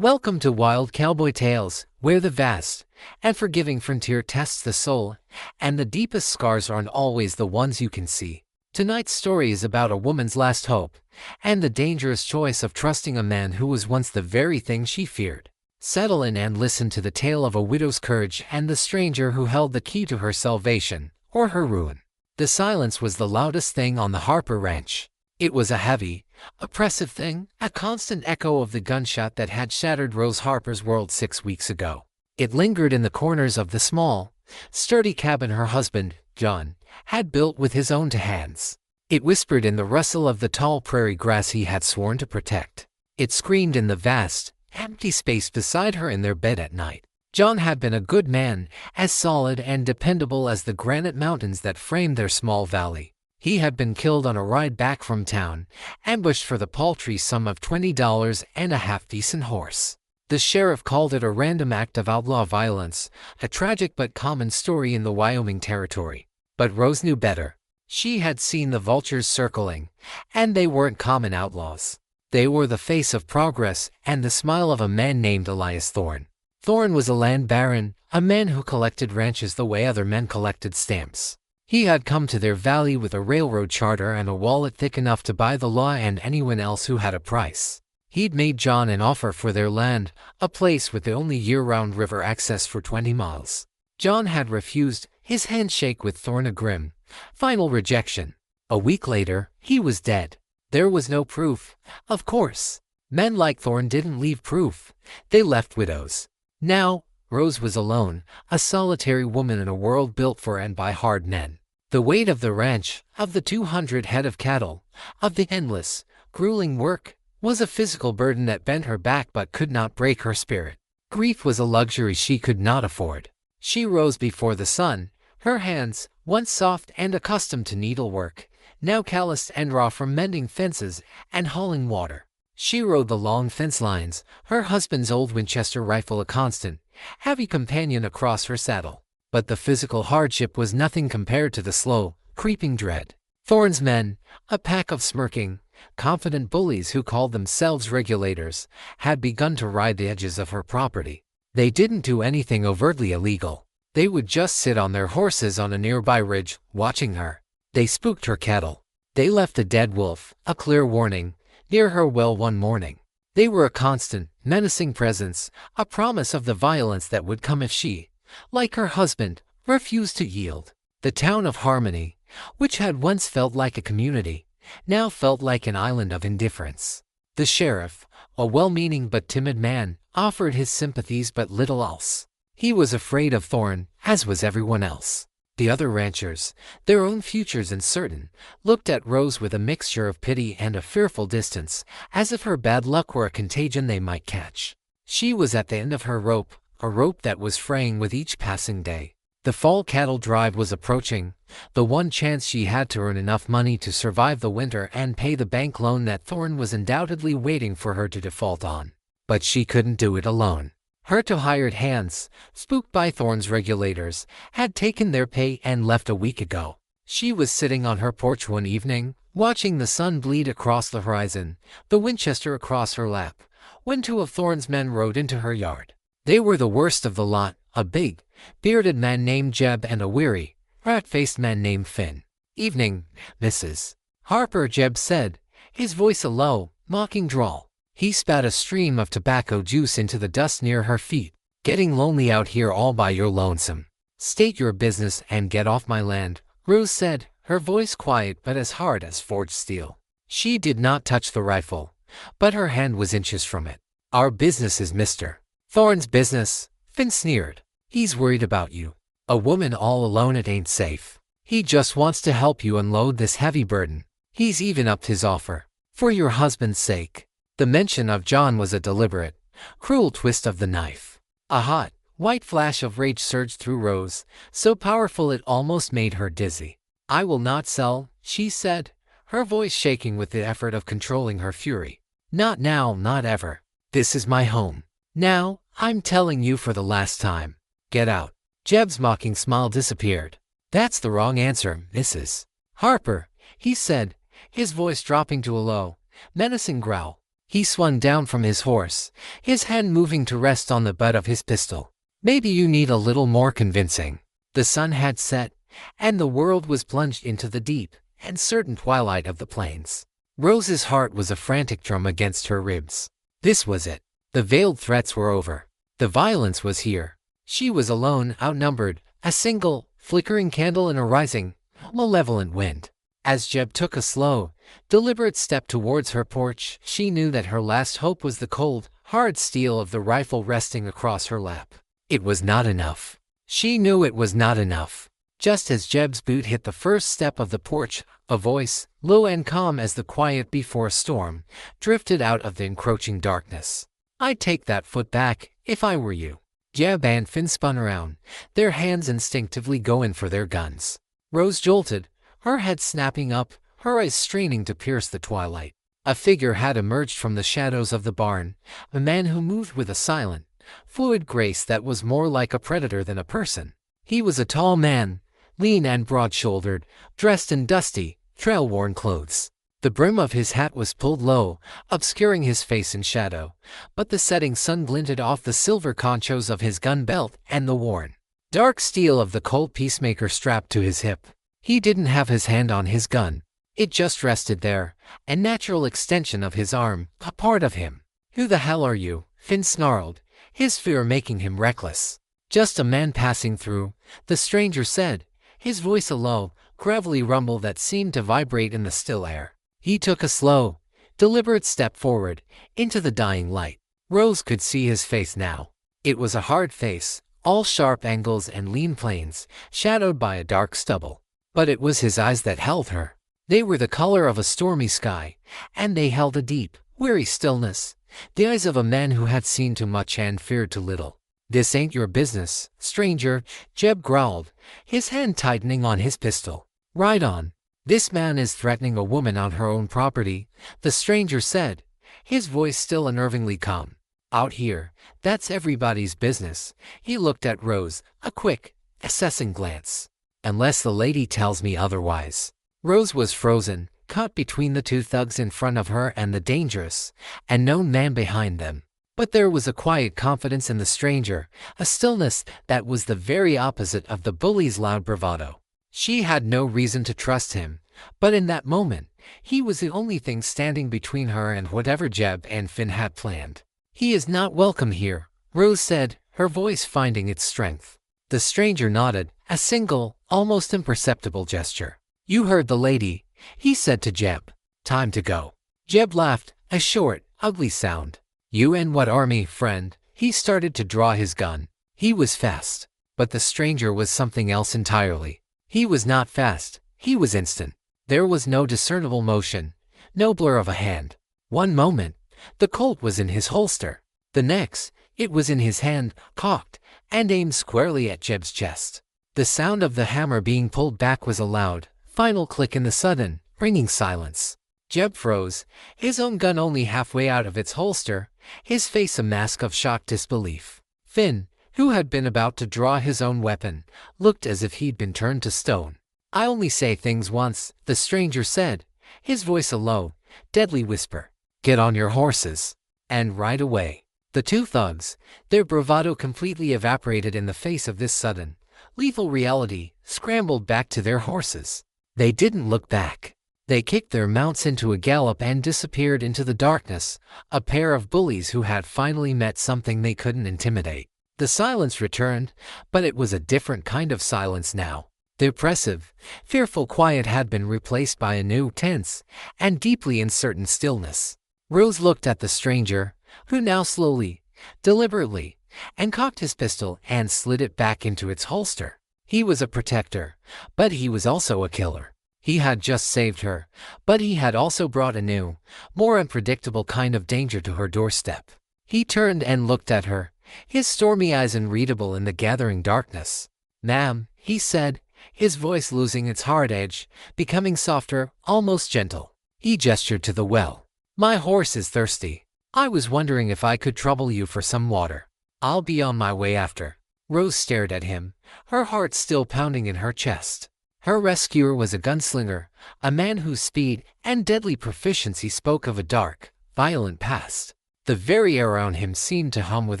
Welcome to Wild Cowboy Tales, where the vast and forgiving frontier tests the soul, and the deepest scars aren't always the ones you can see. Tonight's story is about a woman's last hope, and the dangerous choice of trusting a man who was once the very thing she feared. Settle in and listen to the tale of a widow's courage and the stranger who held the key to her salvation, or her ruin. The silence was the loudest thing on the Harper Ranch. It was a heavy, oppressive thing, a constant echo of the gunshot that had shattered Rose Harper's world 6 weeks ago. It lingered in the corners of the small, sturdy cabin her husband, John, had built with his own hands. It whispered in the rustle of the tall prairie grass he had sworn to protect. It screamed in the vast, empty space beside her in their bed at night. John had been a good man, as solid and dependable as the granite mountains that framed their small valley. He had been killed on a ride back from town, ambushed for the paltry sum of $20 and a half-decent horse. The sheriff called it a random act of outlaw violence, a tragic but common story in the Wyoming territory. But Rose knew better. She had seen the vultures circling, and they weren't common outlaws. They were the face of progress and the smile of a man named Elias Thorne. Thorne was a land baron, a man who collected ranches the way other men collected stamps. He had come to their valley with a railroad charter and a wallet thick enough to buy the law and anyone else who had a price. He'd made John an offer for their land, a place with the only year-round river access for 20 miles. John had refused, his handshake with Thorne a grim, final rejection. A week later, he was dead. There was no proof, of course. Men like Thorne didn't leave proof. They left widows. Now, Rose was alone, a solitary woman in a world built for and by hard men. The weight of the ranch, of the 200 head of cattle, of the endless, grueling work, was a physical burden that bent her back but could not break her spirit. Grief was a luxury she could not afford. She rose before the sun, her hands, once soft and accustomed to needlework, now calloused and raw from mending fences and hauling water. She rode the long fence lines, her husband's old Winchester rifle a constant, heavy companion across her saddle. But the physical hardship was nothing compared to the slow, creeping dread. Thorne's men, a pack of smirking, confident bullies who called themselves regulators, had begun to ride the edges of her property. They didn't do anything overtly illegal. They would just sit on their horses on a nearby ridge, watching her. They spooked her cattle. They left a dead wolf, a clear warning, near her well one morning. They were a constant, menacing presence, a promise of the violence that would come if she, like her husband, refused to yield. The town of Harmony, which had once felt like a community, now felt like an island of indifference. The sheriff, a well-meaning but timid man, offered his sympathies but little else. He was afraid of Thorne, as was everyone else. The other ranchers, their own futures uncertain, looked at Rose with a mixture of pity and a fearful distance, as if her bad luck were a contagion they might catch. She was at the end of her rope, a rope that was fraying with each passing day. The fall cattle drive was approaching, the one chance she had to earn enough money to survive the winter and pay the bank loan that Thorne was undoubtedly waiting for her to default on. But she couldn't do it alone. Her two hired hands, spooked by Thorne's regulators, had taken their pay and left a week ago. She was sitting on her porch one evening, watching the sun bleed across the horizon, the Winchester across her lap, when two of Thorne's men rode into her yard. They were the worst of the lot, a big, bearded man named Jeb and a weary, rat-faced man named Finn. "Evening, Mrs. Harper," Jeb said, his voice a low, mocking drawl. He spat a stream of tobacco juice into the dust near her feet. "Getting lonely out here all by your lonesome. State your business and get off my land," Rose said, her voice quiet but as hard as forged steel. She did not touch the rifle, but her hand was inches from it. "Our business is Mr. Thorne's business," Finn sneered. "He's worried about you. A woman all alone, it ain't safe. He just wants to help you unload this heavy burden. He's even upped his offer. For your husband's sake." The mention of John was a deliberate, cruel twist of the knife. A hot, white flash of rage surged through Rose, so powerful it almost made her dizzy. "I will not sell," she said, her voice shaking with the effort of controlling her fury. "Not now, not ever. This is my home. Now, I'm telling you for the last time. Get out." Jeb's mocking smile disappeared. "That's the wrong answer, Mrs. Harper," he said, his voice dropping to a low, menacing growl. He swung down from his horse, his hand moving to rest on the butt of his pistol. Maybe you need a little more convincing. The sun had set, and the world was plunged into the deep and certain twilight of the plains. Rose's heart was a frantic drum against her ribs. This was it. The veiled threats were over. The violence was here. She was alone, outnumbered, a single, flickering candle in a rising, malevolent wind. As Jeb took a slow, deliberate step towards her porch, she knew that her last hope was the cold, hard steel of the rifle resting across her lap. It was not enough. She knew it was not enough. Just as Jeb's boot hit the first step of the porch, a voice, low and calm as the quiet before a storm, drifted out of the encroaching darkness. "I'd take that foot back, if I were you." Jeb and Finn spun around, their hands instinctively going for their guns. Rose jolted, her head snapping up, her eyes straining to pierce the twilight. A figure had emerged from the shadows of the barn, a man who moved with a silent, fluid grace that was more like a predator than a person. He was a tall man, lean and broad-shouldered, dressed in dusty, trail-worn clothes. The brim of his hat was pulled low, obscuring his face in shadow, but the setting sun glinted off the silver conchos of his gun belt and the worn, dark steel of the Colt Peacemaker strapped to his hip. He didn't have his hand on his gun. It just rested there, a natural extension of his arm, a part of him. "Who the hell are you?" Finn snarled, his fear making him reckless. "Just a man passing through," the stranger said, his voice a low, gravelly rumble that seemed to vibrate in the still air. He took a slow, deliberate step forward, into the dying light. Rose could see his face now. It was a hard face, all sharp angles and lean planes, shadowed by a dark stubble. But it was his eyes that held her. They were the color of a stormy sky, and they held a deep, weary stillness, the eyes of a man who had seen too much and feared too little. "This ain't your business, stranger," Jeb growled, his hand tightening on his pistol. "Ride on." "This man is threatening a woman on her own property," the stranger said, his voice still unnervingly calm. "Out here, that's everybody's business." He looked at Rose, a quick, assessing glance. "Unless the lady tells me otherwise." Rose was frozen, caught between the two thugs in front of her and the dangerous, unknown man behind them. But there was a quiet confidence in the stranger, a stillness that was the very opposite of the bully's loud bravado. She had no reason to trust him, but in that moment, he was the only thing standing between her and whatever Jeb and Finn had planned. "He is not welcome here," Rose said, her voice finding its strength. The stranger nodded, a single, almost imperceptible gesture. "You heard the lady," he said to Jeb. "Time to go." Jeb laughed, a short, ugly sound. "You and what army, friend?" He started to draw his gun. He was fast, but the stranger was something else entirely. He was not fast, he was instant. There was no discernible motion, no blur of a hand. One moment, the Colt was in his holster. The next, it was in his hand, cocked, and aimed squarely at Jeb's chest. The sound of the hammer being pulled back was a loud, final click in the sudden, ringing silence. Jeb froze, his own gun only halfway out of its holster, his face a mask of shocked disbelief. Finn, who had been about to draw his own weapon, looked as if he'd been turned to stone. "I only say things once," the stranger said, his voice a low, deadly whisper. "Get on your horses." And right away, the two thugs, their bravado completely evaporated in the face of this sudden, lethal reality, scrambled back to their horses. They didn't look back. They kicked their mounts into a gallop and disappeared into the darkness, a pair of bullies who had finally met something they couldn't intimidate. The silence returned, but it was a different kind of silence now. The oppressive, fearful quiet had been replaced by a new, tense, and deeply uncertain stillness. Rose looked at the stranger, who now slowly, deliberately, and cocked his pistol and slid it back into its holster. He was a protector, but he was also a killer. He had just saved her, but he had also brought a new, more unpredictable kind of danger to her doorstep. He turned and looked at her, his stormy eyes unreadable in the gathering darkness. "Ma'am," he said, his voice losing its hard edge, becoming softer, almost gentle. He gestured to the well. "My horse is thirsty. I was wondering if I could trouble you for some water. I'll be on my way after." Rose stared at him, her heart still pounding in her chest. Her rescuer was a gunslinger, a man whose speed and deadly proficiency spoke of a dark, violent past. The very air around him seemed to hum with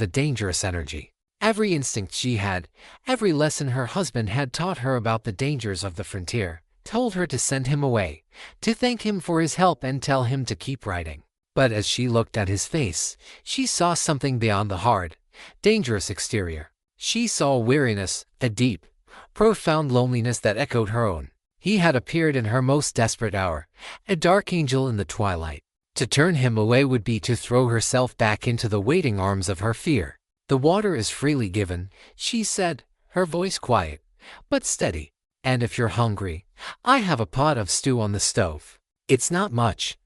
a dangerous energy. Every instinct she had, every lesson her husband had taught her about the dangers of the frontier, told her to send him away, to thank him for his help and tell him to keep riding. But as she looked at his face, she saw something beyond the hard, dangerous exterior. She saw weariness, a deep, profound loneliness that echoed her own. He had appeared in her most desperate hour, a dark angel in the twilight. To turn him away would be to throw herself back into the waiting arms of her fear. "The water is freely given," she said, her voice quiet, but steady. "And if you're hungry, I have a pot of stew on the stove. It's not much,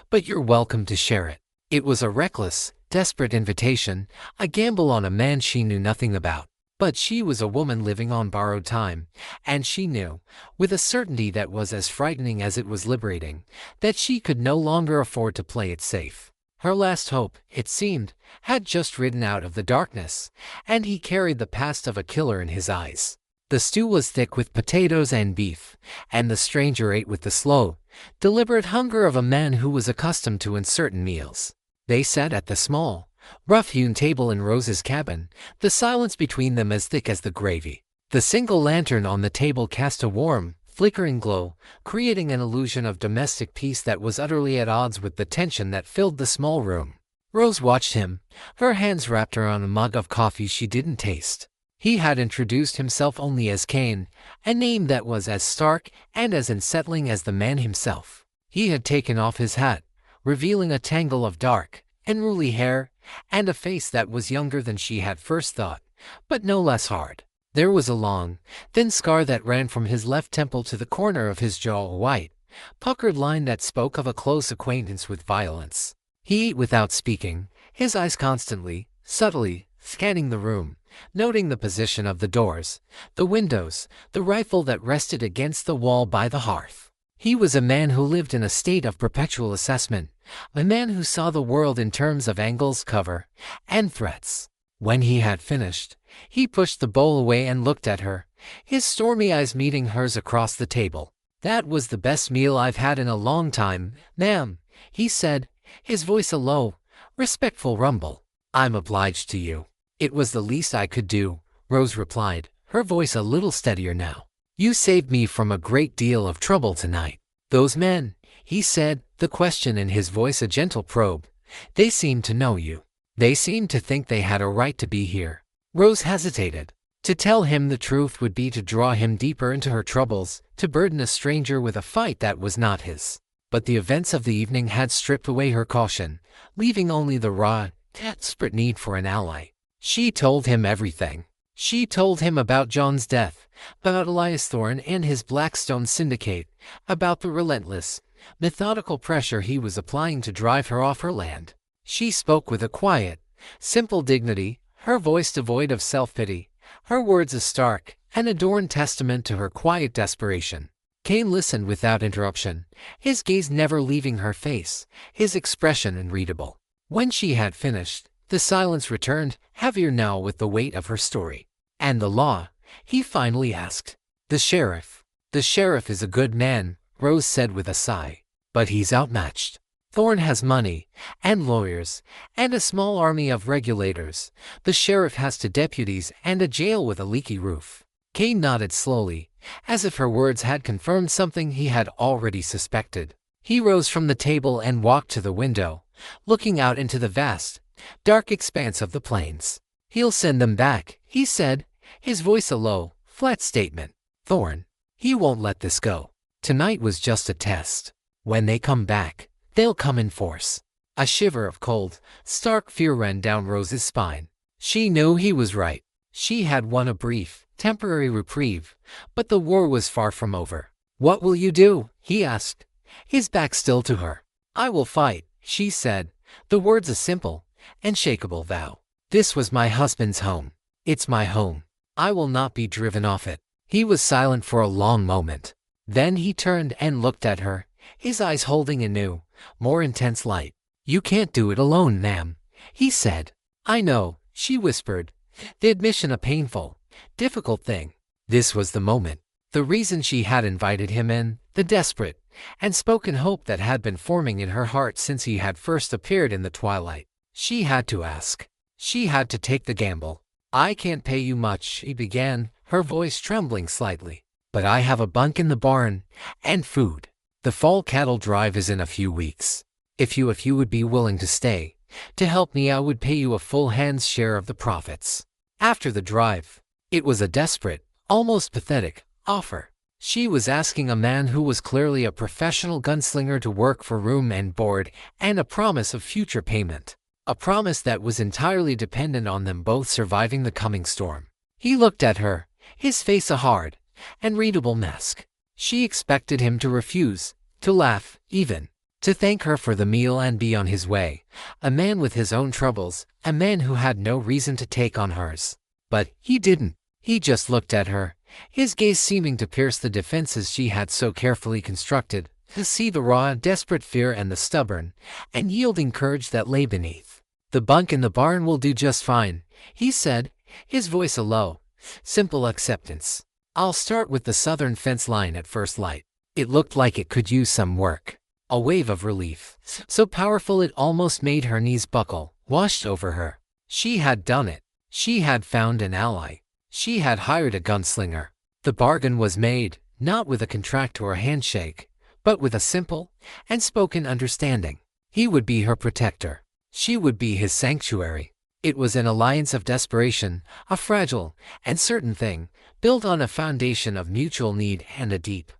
but you're welcome to share it." It was a reckless, desperate invitation, a gamble on a man she knew nothing about. But she was a woman living on borrowed time, and she knew, with a certainty that was as frightening as it was liberating, that she could no longer afford to play it safe. Her last hope, it seemed, had just ridden out of the darkness, and he carried the past of a killer in his eyes. The stew was thick with potatoes and beef, and the stranger ate with the slow, deliberate hunger of a man who was accustomed to uncertain meals. They sat at the small, rough-hewn table in Rose's cabin, the silence between them as thick as the gravy. The single lantern on the table cast a warm, flickering glow, creating an illusion of domestic peace that was utterly at odds with the tension that filled the small room. Rose watched him, her hands wrapped around a mug of coffee she didn't taste. He had introduced himself only as Cain, a name that was as stark and as unsettling as the man himself. He had taken off his hat, revealing a tangle of dark, unruly hair, and a face that was younger than she had first thought, but no less hard. There was a long, thin scar that ran from his left temple to the corner of his jaw, a white, puckered line that spoke of a close acquaintance with violence. He ate without speaking, his eyes constantly, subtly, scanning the room, noting the position of the doors, the windows, the rifle that rested against the wall by the hearth. He was a man who lived in a state of perpetual assessment, a man who saw the world in terms of angles, cover, and threats. When he had finished, he pushed the bowl away and looked at her, his stormy eyes meeting hers across the table. "That was the best meal I've had in a long time, ma'am," he said, his voice a low, respectful rumble. "I'm obliged to you." "It was the least I could do," Rose replied, her voice a little steadier now. "You saved me from a great deal of trouble tonight." "Those men," he said, the question in his voice a gentle probe, "they seemed to know you. They seemed to think they had a right to be here." Rose hesitated. To tell him the truth would be to draw him deeper into her troubles, to burden a stranger with a fight that was not his. But the events of the evening had stripped away her caution, leaving only the raw, desperate need for an ally. She told him everything. She told him about John's death, about Elias Thorne and his Blackstone syndicate, about the relentless, methodical pressure he was applying to drive her off her land. She spoke with a quiet, simple dignity, her voice devoid of self-pity, her words a stark and adorned testament to her quiet desperation. Cain listened without interruption, his gaze never leaving her face, his expression unreadable. When she had finished, the silence returned, heavier now with the weight of her story. "And the law?" he finally asked. "The sheriff." "The sheriff is a good man," Rose said with a sigh. "But he's outmatched. Thorne has money, and lawyers, and a small army of regulators. The sheriff has 2 deputies and a jail with a leaky roof." Cain nodded slowly, as if her words had confirmed something he had already suspected. He rose from the table and walked to the window, looking out into the vast, dark expanse of the plains. "He'll send them back," he said, his voice a low, flat statement. "Thorne, he won't let this go. Tonight was just a test. When they come back, they'll come in force." A shiver of cold, stark fear ran down Rose's spine. She knew he was right. She had won a brief, temporary reprieve, but the war was far from over. "What will you do?" he asked, his back still to her. "I will fight," she said, the words a simple, unshakable vow. "This was my husband's home. It's my home. I will not be driven off it." He was silent for a long moment. Then he turned and looked at her, his eyes holding a new, more intense light. "You can't do it alone, ma'am," he said. "I know," she whispered, the admission a painful, difficult thing. This was the moment, the reason she had invited him in, the desperate, and spoken hope that had been forming in her heart since he had first appeared in the twilight. She had to ask. She had to take the gamble. "I can't pay you much," she began, her voice trembling slightly. "But I have a bunk in the barn, and food. The fall cattle drive is in a few weeks. If you would be willing to stay, to help me, I would pay you a full hand's share of the profits after the drive." It was a desperate, almost pathetic, offer. She was asking a man who was clearly a professional gunslinger to work for room and board and a promise of future payment. A promise that was entirely dependent on them both surviving the coming storm. He looked at her, his face a hard and readable mask. She expected him to refuse, to laugh, even to thank her for the meal and be on his way. A man with his own troubles, a man who had no reason to take on hers. But he didn't. He just looked at her, his gaze seeming to pierce the defenses she had so carefully constructed, to see the raw, desperate fear and the stubborn and yielding courage that lay beneath. "The bunk in the barn will do just fine," he said, his voice a low, simple acceptance. "I'll start with the southern fence line at first light." It looked like it could use some work. A wave of relief, so powerful it almost made her knees buckle, washed over her. She had done it. She had found an ally. She had hired a gunslinger. The bargain was made, not with a contract or a handshake, but with a simple and spoken understanding. He would be her protector. She would be his sanctuary. It was an alliance of desperation, a fragile and certain thing, built on a foundation of mutual need and a deep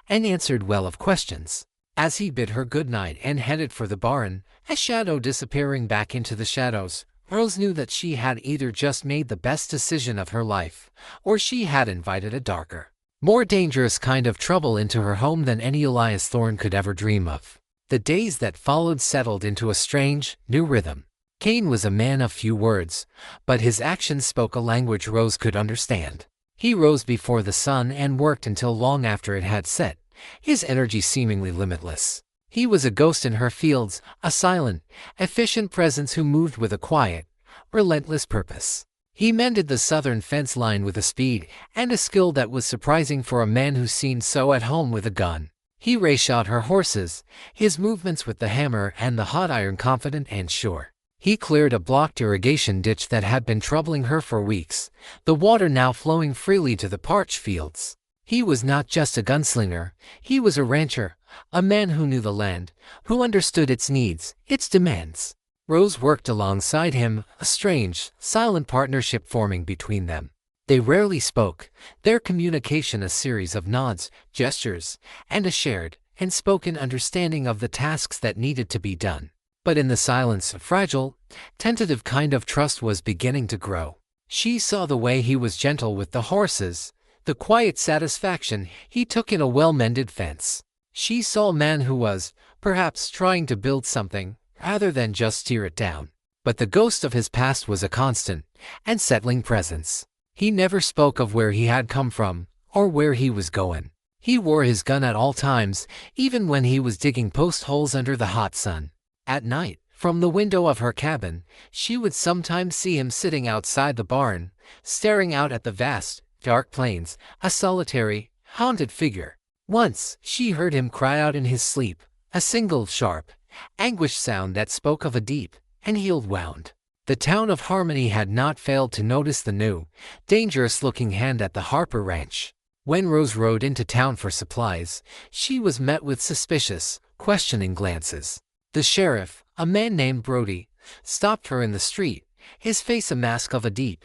and answered well of questions. As he bid her good night and headed for the barn, a shadow disappearing back into the shadows, Rose knew that she had either just made the best decision of her life, or she had invited a darker, more dangerous kind of trouble into her home than any Elias Thorne could ever dream of. The days that followed settled into a strange, new rhythm. Cain was a man of few words, but his actions spoke a language Rose could understand. He rose before the sun and worked until long after it had set, his energy seemingly limitless. He was a ghost in her fields, a silent, efficient presence who moved with a quiet, relentless purpose. He mended the southern fence line with a speed and a skill that was surprising for a man who seemed so at home with a gun. He reshod her horses, his movements with the hammer and the hot iron confident and sure. He cleared a blocked irrigation ditch that had been troubling her for weeks, the water now flowing freely to the parched fields. He was not just a gunslinger, he was a rancher, a man who knew the land, who understood its needs, its demands. Rose worked alongside him, a strange, silent partnership forming between them. They rarely spoke, their communication a series of nods, gestures, and a shared and spoken understanding of the tasks that needed to be done. But in the silence, a fragile, tentative kind of trust was beginning to grow. She saw the way he was gentle with the horses, the quiet satisfaction he took in a well-mended fence. She saw a man who was, perhaps, trying to build something, rather than just tear it down. But the ghost of his past was a constant and settling presence. He never spoke of where he had come from, or where he was going. He wore his gun at all times, even when he was digging post holes under the hot sun. At night, from the window of her cabin, she would sometimes see him sitting outside the barn, staring out at the vast, dark plains, a solitary, haunted figure. Once, she heard him cry out in his sleep, a single sharp, anguished sound that spoke of a deep and healed wound. The town of Harmony had not failed to notice the new, dangerous-looking hand at the Harper Ranch. When Rose rode into town for supplies, she was met with suspicious, questioning glances. The sheriff, a man named Brody, stopped her in the street, his face a mask of a deep,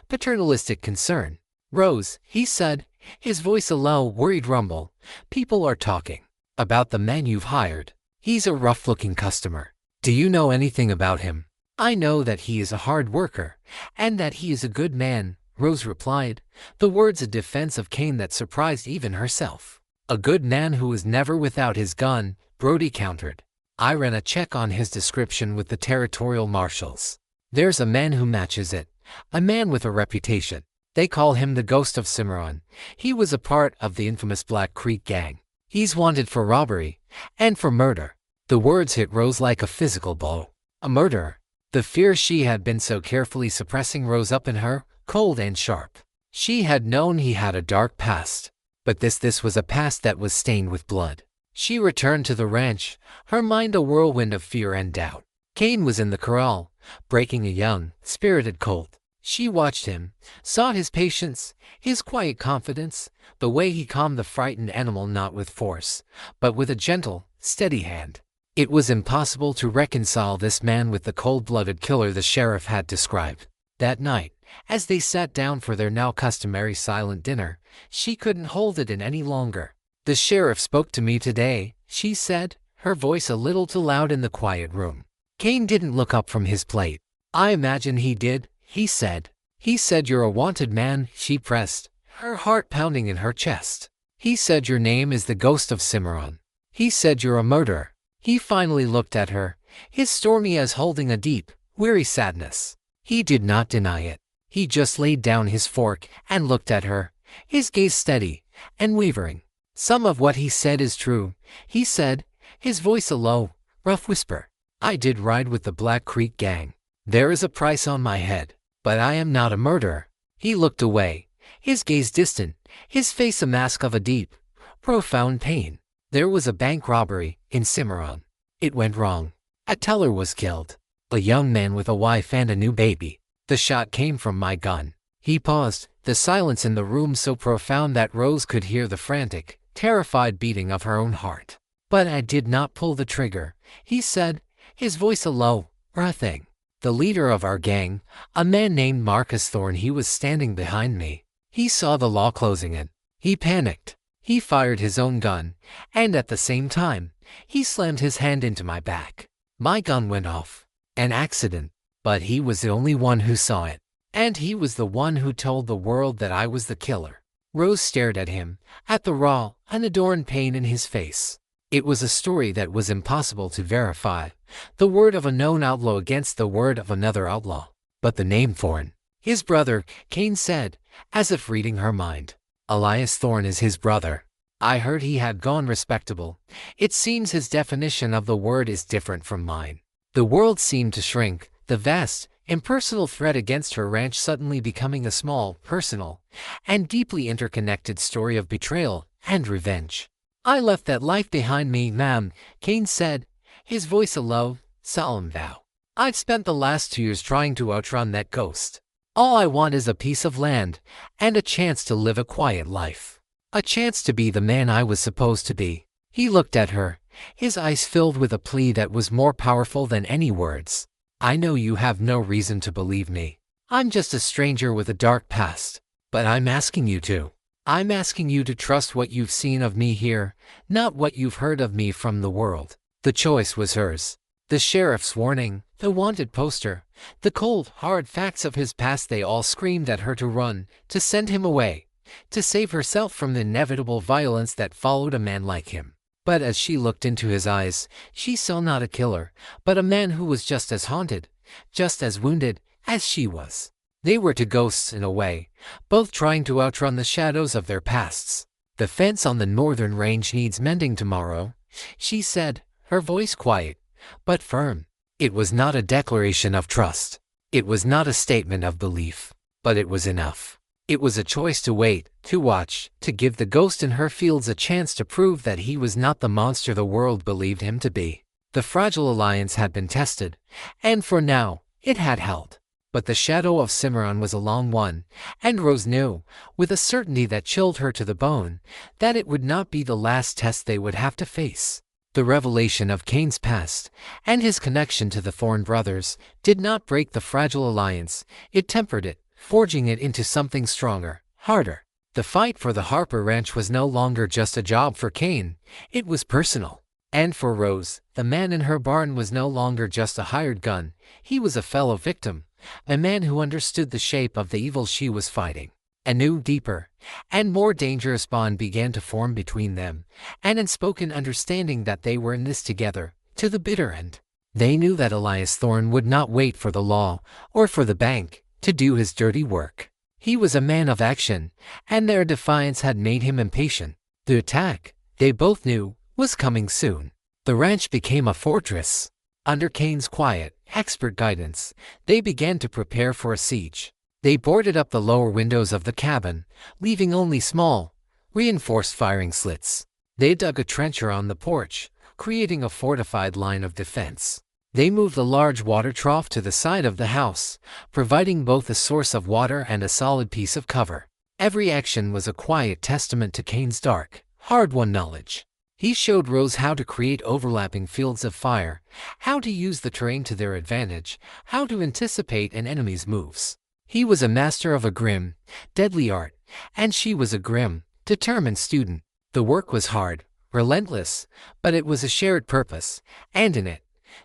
paternalistic concern. "Rose," he said, his voice a low, worried rumble, "people are talking about the man you've hired. He's a rough-looking customer. Do you know anything about him?" "I know that he is a hard worker, and that he is a good man," Rose replied, the words a defense of Cain that surprised even herself. "A good man who is never without his gun," Brody countered. "I ran a check on his description with the territorial marshals. There's a man who matches it, a man with a reputation. They call him the Ghost of Cimarron. He was a part of the infamous Black Creek Gang. He's wanted for robbery and for murder." The words hit Rose like a physical blow. A murderer. The fear she had been so carefully suppressing rose up in her, cold and sharp. She had known he had a dark past, but this was a past that was stained with blood. She returned to the ranch, her mind a whirlwind of fear and doubt. Cain was in the corral, breaking a young, spirited colt. She watched him, saw his patience, his quiet confidence, the way he calmed the frightened animal not with force, but with a gentle, steady hand. It was impossible to reconcile this man with the cold-blooded killer the sheriff had described. That night, as they sat down for their now customary silent dinner, she couldn't hold it in any longer. "The sheriff spoke to me today," she said, her voice a little too loud in the quiet room. Cain didn't look up from his plate. "I imagine he did," he said. "He said you're a wanted man," she pressed, her heart pounding in her chest. "He said your name is the ghost of Cimarron. He said you're a murderer." He finally looked at her, his stormy eyes holding a deep, weary sadness. He did not deny it. He just laid down his fork and looked at her, his gaze steady and wavering. "Some of what he said is true," he said, his voice a low, rough whisper. "I did ride with the Black Creek gang. There is a price on my head, but I am not a murderer." He looked away, his gaze distant, his face a mask of a deep, profound pain. "There was a bank robbery in Cimarron. It went wrong. A teller was killed. A young man with a wife and a new baby. The shot came from my gun." He paused, the silence in the room so profound that Rose could hear the frantic, terrified beating of her own heart. "But I did not pull the trigger," he said, his voice a low, raw thing. "The leader of our gang, a man named Marcus Thorne, he was standing behind me. He saw the law closing in. He panicked. He fired his own gun, and at the same time, he slammed his hand into my back. My gun went off. An accident. But he was the only one who saw it. And he was the one who told the world that I was the killer." Rose stared at him, at the raw, unadorned pain in his face. It was a story that was impossible to verify, the word of a known outlaw against the word of another outlaw. "But the name Thorne." "His brother," Cain said, as if reading her mind. "Elias Thorne is his brother. I heard he had gone respectable. It seems his definition of the word is different from mine." The world seemed to shrink, the vast, impersonal threat against her ranch suddenly becoming a small, personal, and deeply interconnected story of betrayal and revenge. "I left that life behind me, ma'am," Cain said, his voice a low, solemn vow. "I've spent the last 2 years trying to outrun that ghost. All I want is a piece of land and a chance to live a quiet life. A chance to be the man I was supposed to be." He looked at her, his eyes filled with a plea that was more powerful than any words. "I know you have no reason to believe me. I'm just a stranger with a dark past. But I'm asking you to. I'm asking you to trust what you've seen of me here, not what you've heard of me from the world." The choice was hers. The sheriff's warning, the wanted poster, the cold, hard facts of his past, they all screamed at her to run, to send him away, to save herself from the inevitable violence that followed a man like him. But as she looked into his eyes, she saw not a killer, but a man who was just as haunted, just as wounded, as she was. They were two ghosts in a way, both trying to outrun the shadows of their pasts. "The fence on the northern range needs mending tomorrow," she said, her voice quiet, but firm. It was not a declaration of trust. It was not a statement of belief. But it was enough. It was a choice to wait, to watch, to give the ghost in her fields a chance to prove that he was not the monster the world believed him to be. The fragile alliance had been tested, and for now, it had held. But the shadow of Cimarron was a long one, and Rose knew, with a certainty that chilled her to the bone, that it would not be the last test they would have to face. The revelation of Cain's past, and his connection to the Thorne brothers, did not break the fragile alliance, it tempered it, forging it into something stronger, harder. The fight for the Harper Ranch was no longer just a job for Cain, it was personal. And for Rose, the man in her barn was no longer just a hired gun, he was a fellow victim, a man who understood the shape of the evil she was fighting. A new, deeper, and more dangerous bond began to form between them, an unspoken understanding that they were in this together, to the bitter end. They knew that Elias Thorne would not wait for the law, or for the bank, to do his dirty work. He was a man of action, and their defiance had made him impatient. The attack, they both knew, was coming soon. The ranch became a fortress. Under Cain's quiet, expert guidance, they began to prepare for a siege. They boarded up the lower windows of the cabin, leaving only small, reinforced firing slits. They dug a trench around the porch, creating a fortified line of defense. They moved a large water trough to the side of the house, providing both a source of water and a solid piece of cover. Every action was a quiet testament to Cain's dark, hard-won knowledge. He showed Rose how to create overlapping fields of fire, how to use the terrain to their advantage, how to anticipate an enemy's moves. He was a master of a grim, deadly art, and she was a grim, determined student. The work was hard, relentless, but it was a shared purpose, and in it,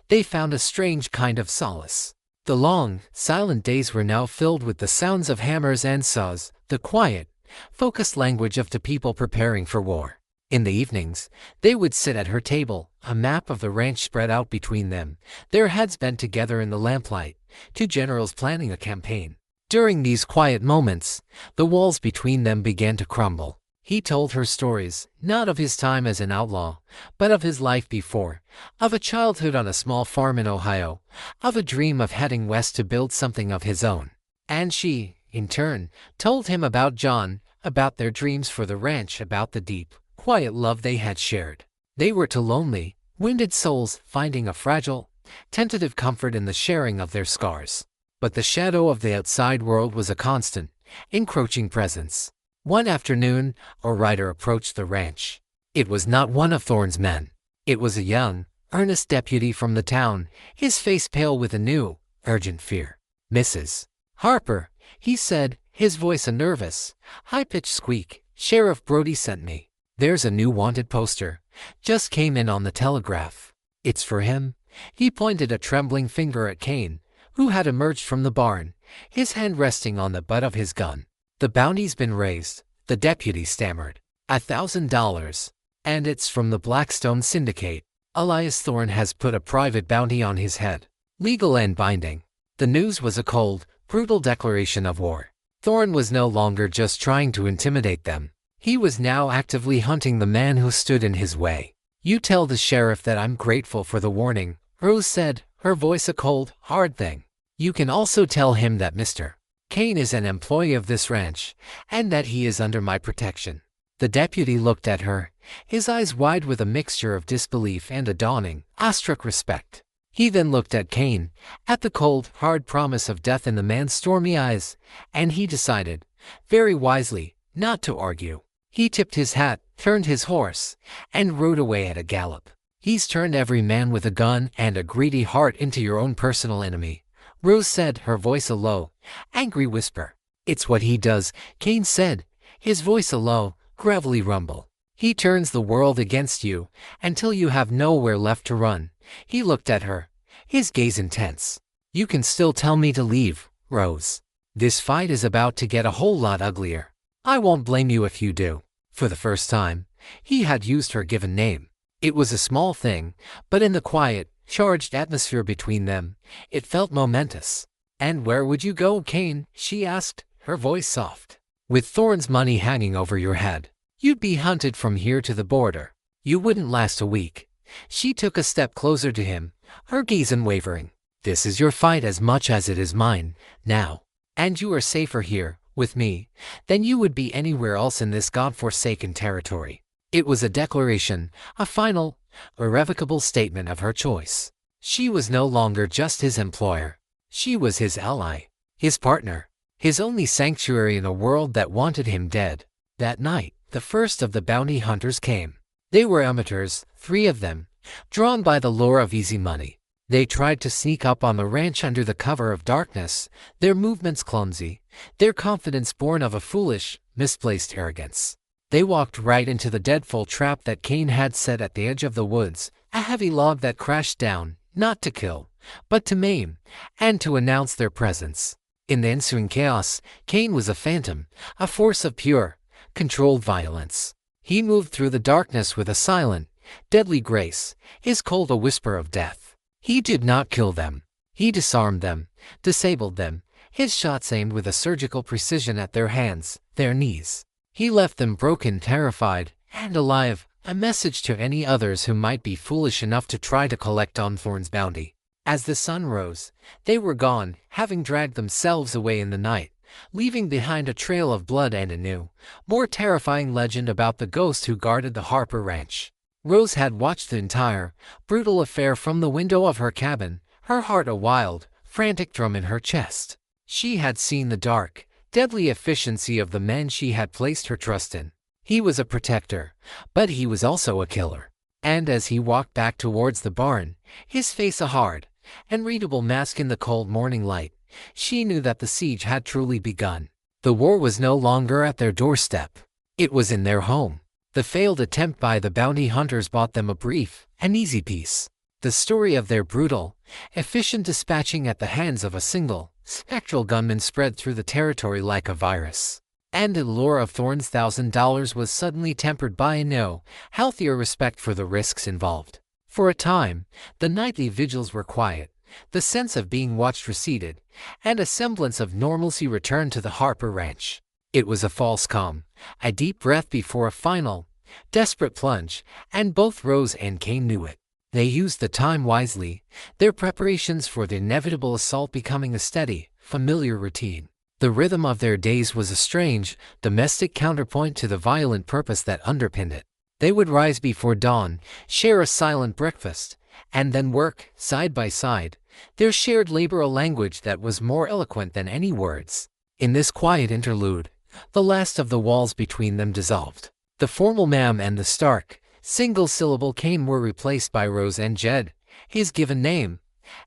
they found a strange kind of solace. The long, silent days were now filled with the sounds of hammers and saws, the quiet, focused language of two people preparing for war. In the evenings, they would sit at her table, a map of the ranch spread out between them, their heads bent together in the lamplight, two generals planning a campaign. During these quiet moments, the walls between them began to crumble. He told her stories, not of his time as an outlaw, but of his life before, of a childhood on a small farm in Ohio, of a dream of heading west to build something of his own. And she, in turn, told him about John, about their dreams for the ranch, about the deep, quiet love they had shared. They were two lonely, wounded souls finding a fragile, tentative comfort in the sharing of their scars. But the shadow of the outside world was a constant, encroaching presence. One afternoon, a rider approached the ranch. It was not one of Thorne's men. It was a young, earnest deputy from the town, his face pale with a new, urgent fear. "Mrs. Harper," he said, his voice a nervous, high-pitched squeak, "Sheriff Brody sent me. There's a new wanted poster. Just came in on the telegraph. It's for him." He pointed a trembling finger at Cain, who had emerged from the barn, his hand resting on the butt of his gun. "The bounty's been raised," the deputy stammered. $1,000. "And it's from the Blackstone Syndicate. Elias Thorne has put a private bounty on his head. Legal and binding." The news was a cold, brutal declaration of war. Thorne was no longer just trying to intimidate them. He was now actively hunting the man who stood in his way. "You tell the sheriff that I'm grateful for the warning," Rose said, her voice a cold, hard thing. "You can also tell him that Mr. Cain is an employee of this ranch, and that he is under my protection." The deputy looked at her, his eyes wide with a mixture of disbelief and a dawning, awestruck respect. He then looked at Cain, at the cold, hard promise of death in the man's stormy eyes, and he decided, very wisely, not to argue. He tipped his hat, turned his horse, and rode away at a gallop. "He's turned every man with a gun and a greedy heart into your own personal enemy," Rose said, her voice a low, angry whisper. "It's what he does," Cain said, his voice a low, gravelly rumble. "He turns the world against you, until you have nowhere left to run." He looked at her, his gaze intense. "You can still tell me to leave, Rose. This fight is about to get a whole lot uglier. I won't blame you if you do." For the first time, he had used her given name. It was a small thing, but in the quiet, charged atmosphere between them, it felt momentous. "And where would you go, Cain?" she asked, her voice soft. "With Thorne's money hanging over your head. You'd be hunted from here to the border. You wouldn't last a week." She took a step closer to him, her gaze unwavering. "This is your fight as much as it is mine, now. And you are safer here, with me, than you would be anywhere else in this God-forsaken territory." It was a declaration, a final, irrevocable statement of her choice. She was no longer just his employer. She was his ally, his partner, his only sanctuary in a world that wanted him dead. That night, the first of the bounty hunters came. They were amateurs, 3 of them, drawn by the lure of easy money. They tried to sneak up on the ranch under the cover of darkness, their movements clumsy, their confidence born of a foolish, misplaced arrogance. They walked right into the deadfall trap that Cain had set at the edge of the woods, a heavy log that crashed down, not to kill, but to maim, and to announce their presence. In the ensuing chaos, Cain was a phantom, a force of pure, controlled violence. He moved through the darkness with a silent, deadly grace, his cold a whisper of death. He did not kill them. He disarmed them, disabled them, his shots aimed with a surgical precision at their hands, their knees. He left them broken, terrified, and alive, a message to any others who might be foolish enough to try to collect on Thorne's bounty. As the sun rose, they were gone, having dragged themselves away in the night, leaving behind a trail of blood and a new, more terrifying legend about the ghost who guarded the Harper Ranch. Rose had watched the entire, brutal affair from the window of her cabin, her heart a wild, frantic drum in her chest. She had seen the dark, deadly efficiency of the man she had placed her trust in. He was a protector, but he was also a killer. And as he walked back towards the barn, his face a hard, unreadable mask in the cold morning light, she knew that the siege had truly begun. The war was no longer at their doorstep. It was in their home. The failed attempt by the bounty hunters bought them a brief and easy peace. The story of their brutal, efficient dispatching at the hands of a single, spectral gunman spread through the territory like a virus. And the lure of Thorne's $1,000 was suddenly tempered by a new, healthier respect for the risks involved. For a time, the nightly vigils were quiet, the sense of being watched receded, and a semblance of normalcy returned to the Harper Ranch. It was a false calm, a deep breath before a final, desperate plunge, and both Rose and Kane knew it. They used the time wisely, their preparations for the inevitable assault becoming a steady, familiar routine. The rhythm of their days was a strange, domestic counterpoint to the violent purpose that underpinned it. They would rise before dawn, share a silent breakfast, and then work, side by side, their shared labor a language that was more eloquent than any words. In this quiet interlude, the last of the walls between them dissolved. The formal ma'am and the stark, single-syllable Kane were replaced by Rose and Jed, his given name,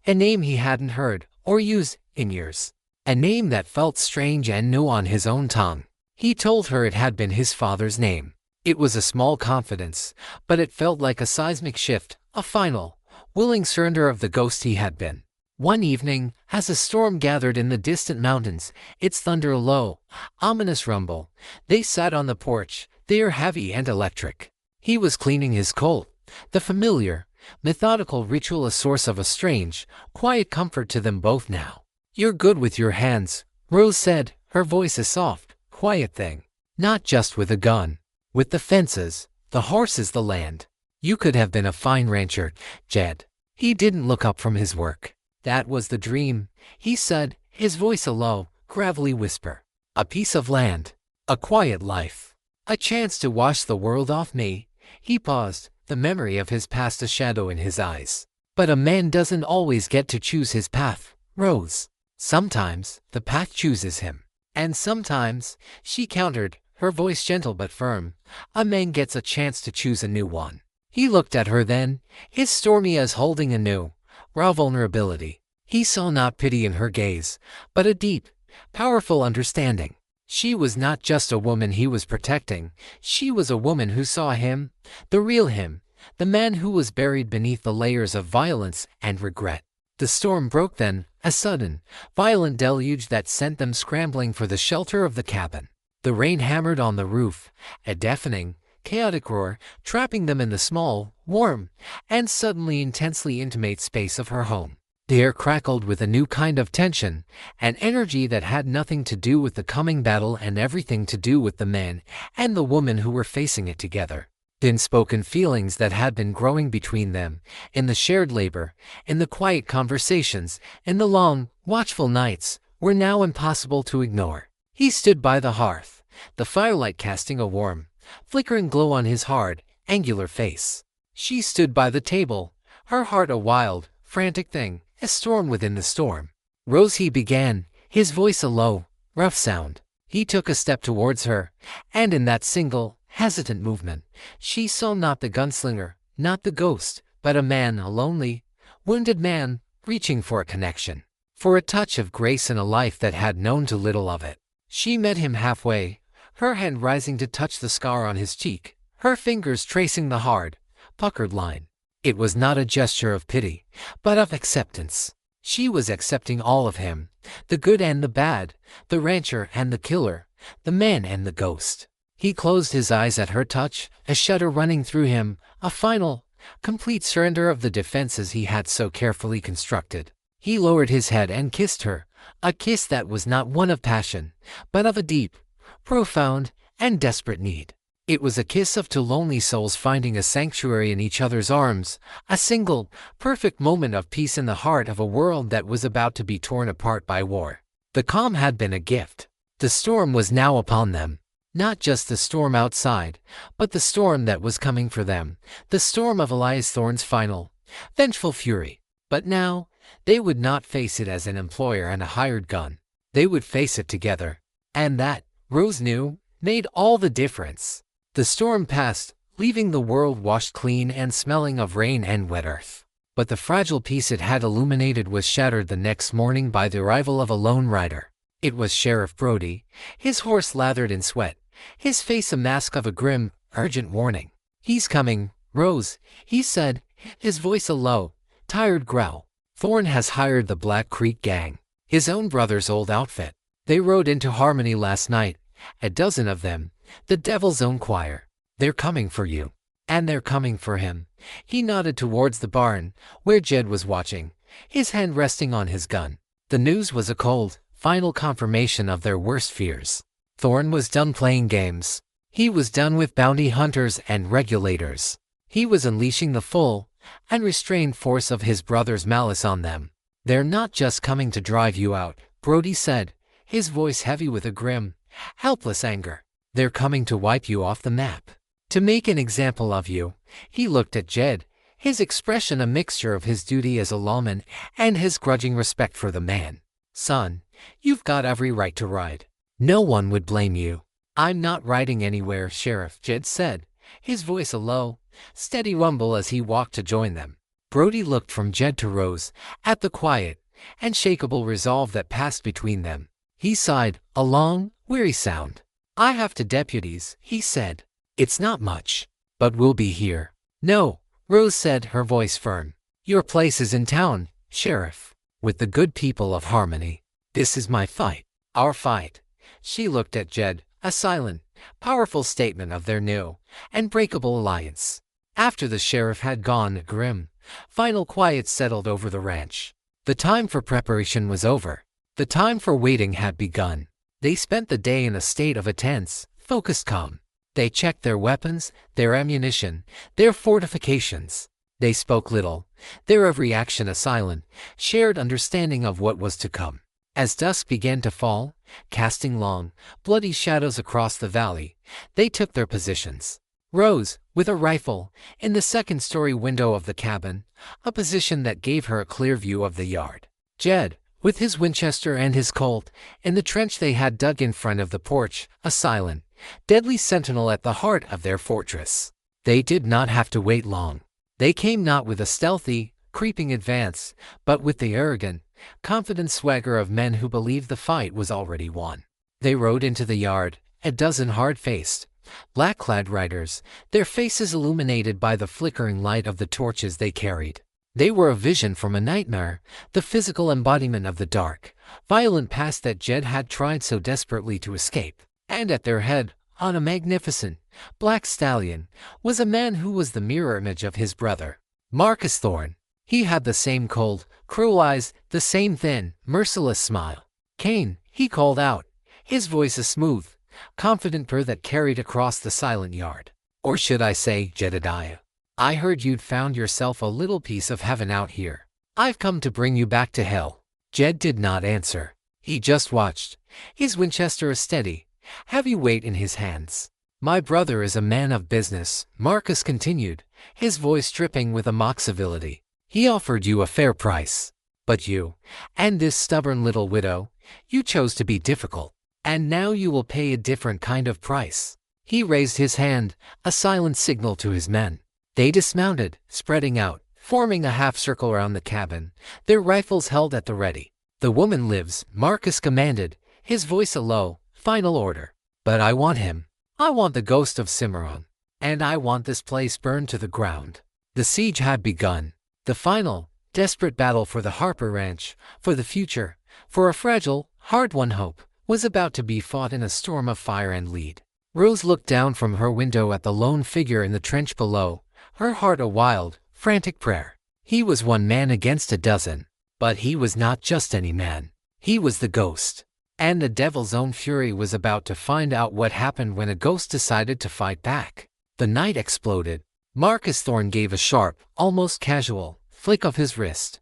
a name he hadn't heard or used in years. A name that felt strange and new on his own tongue. He told her it had been his father's name. It was a small confidence, but it felt like a seismic shift, a final, willing surrender of the ghost he had been. One evening, as a storm gathered in the distant mountains, its thunder a low, ominous rumble, they sat on the porch, the air heavy and electric. He was cleaning his coat, the familiar, methodical ritual a source of a strange, quiet comfort to them both now. "You're good with your hands," Rose said, her voice a soft, quiet thing. "Not just with a gun. With the fences, the horses, the land. You could have been a fine rancher, Jed." He didn't look up from his work. "That was the dream," he said, his voice a low, gravelly whisper. "A piece of land. A quiet life. A chance to wash the world off me." He paused, the memory of his past a shadow in his eyes. "But a man doesn't always get to choose his path, Rose. Sometimes, the path chooses him. And sometimes," she countered, her voice gentle but firm, "a man gets a chance to choose a new one." He looked at her then, his stormy eyes holding a new, raw vulnerability. He saw not pity in her gaze, but a deep, powerful understanding. She was not just a woman he was protecting, she was a woman who saw him, the real him, the man who was buried beneath the layers of violence and regret. The storm broke then, a sudden, violent deluge that sent them scrambling for the shelter of the cabin. The rain hammered on the roof, a deafening, chaotic roar, trapping them in the small, warm, and suddenly intensely intimate space of her home. The air crackled with a new kind of tension, an energy that had nothing to do with the coming battle and everything to do with the man and the woman who were facing it together. Unspoken feelings that had been growing between them, in the shared labor, in the quiet conversations, in the long, watchful nights, were now impossible to ignore. He stood by the hearth, the firelight casting a warm, flickering glow on his hard, angular face. She stood by the table, her heart a wild, frantic thing, a storm within the storm. "Rose," he began, his voice a low, rough sound. He took a step towards her, and in that single, hesitant movement, she saw not the gunslinger, not the ghost, but a man, a lonely, wounded man, reaching for a connection, for a touch of grace in a life that had known too little of it. She met him halfway, her hand rising to touch the scar on his cheek, her fingers tracing the hard, puckered line. It was not a gesture of pity, but of acceptance. She was accepting all of him, the good and the bad, the rancher and the killer, the man and the ghost. He closed his eyes at her touch, a shudder running through him, a final, complete surrender of the defenses he had so carefully constructed. He lowered his head and kissed her, a kiss that was not one of passion, but of a deep, profound, and desperate need. It was a kiss of two lonely souls finding a sanctuary in each other's arms, a single, perfect moment of peace in the heart of a world that was about to be torn apart by war. The calm had been a gift. The storm was now upon them. Not just the storm outside, but the storm that was coming for them. The storm of Elias Thorne's final, vengeful fury. But now, they would not face it as an employer and a hired gun. They would face it together. And that, Rose knew, made all the difference. The storm passed, leaving the world washed clean and smelling of rain and wet earth. But the fragile peace it had illuminated was shattered the next morning by the arrival of a lone rider. It was Sheriff Brody, his horse lathered in sweat, his face a mask of a grim, urgent warning. "He's coming, Rose," he said, his voice a low, tired growl. "Thorne has hired the Black Creek Gang, his own brother's old outfit. They rode into Harmony last night, a dozen of them, the Devil's Own Choir. They're coming for you. And they're coming for him." He nodded towards the barn, where Jed was watching, his hand resting on his gun. The news was a cold, final confirmation of their worst fears. Thorne was done playing games. He was done with bounty hunters and regulators. He was unleashing the full, unrestrained force of his brother's malice on them. "They're not just coming to drive you out," Brody said, his voice heavy with a grim, helpless anger. "They're coming to wipe you off the map. To make an example of you." He looked at Jed, his expression a mixture of his duty as a lawman and his grudging respect for the man. "Son, you've got every right to ride. No one would blame you." "I'm not riding anywhere, Sheriff," Jed said, his voice a low, steady rumble as he walked to join them. Brody looked from Jed to Rose, at the quiet, unshakable resolve that passed between them. He sighed, a long, weary sound. "I have to deputies," he said. "It's not much, but we'll be here." "No," Rose said, her voice firm. "Your place is in town, Sheriff, with the good people of Harmony. This is my fight. Our fight." She looked at Jed, a silent, powerful statement of their new, unbreakable alliance. After the sheriff had gone, a grim, final quiet settled over the ranch. The time for preparation was over. The time for waiting had begun. They spent the day in a state of a tense, focused calm. They checked their weapons, their ammunition, their fortifications. They spoke little, their every action a silent, shared understanding of what was to come. As dusk began to fall, casting long, bloody shadows across the valley, they took their positions. Rose, with a rifle, in the second-story window of the cabin, a position that gave her a clear view of the yard. Jed, with his Winchester and his Colt, in the trench they had dug in front of the porch, a silent, deadly sentinel at the heart of their fortress. They did not have to wait long. They came not with a stealthy, creeping advance, but with the arrogant, confident swagger of men who believed the fight was already won. They rode into the yard, a dozen hard-faced, black-clad riders, their faces illuminated by the flickering light of the torches they carried. They were a vision from a nightmare, the physical embodiment of the dark, violent past that Jed had tried so desperately to escape. And at their head, on a magnificent, black stallion, was a man who was the mirror image of his brother, Marcus Thorne. He had the same cold, cruel eyes, the same thin, merciless smile. "Cain," he called out, his voice a smooth, confident purr that carried across the silent yard. "Or should I say, Jedediah? I heard you'd found yourself a little piece of heaven out here. I've come to bring you back to hell." Jed did not answer. He just watched, his Winchester a steady, heavy weight in his hands. "My brother is a man of business," Marcus continued, his voice dripping with a mock civility. "He offered you a fair price. But you, and this stubborn little widow, you chose to be difficult. And now you will pay a different kind of price." He raised his hand, a silent signal to his men. They dismounted, spreading out, forming a half-circle around the cabin, their rifles held at the ready. "The woman lives," Marcus commanded, his voice a low, final order. "But I want him. I want the ghost of Cimarron. And I want this place burned to the ground." The siege had begun. The final, desperate battle for the Harper Ranch, for the future, for a fragile, hard-won hope, was about to be fought in a storm of fire and lead. Rose looked down from her window at the lone figure in the trench below, her heart a wild, frantic prayer. He was one man against a dozen. But he was not just any man. He was the ghost. And the devil's own fury was about to find out what happened when a ghost decided to fight back. The night exploded. Marcus Thorne gave a sharp, almost casual, flick of his wrist,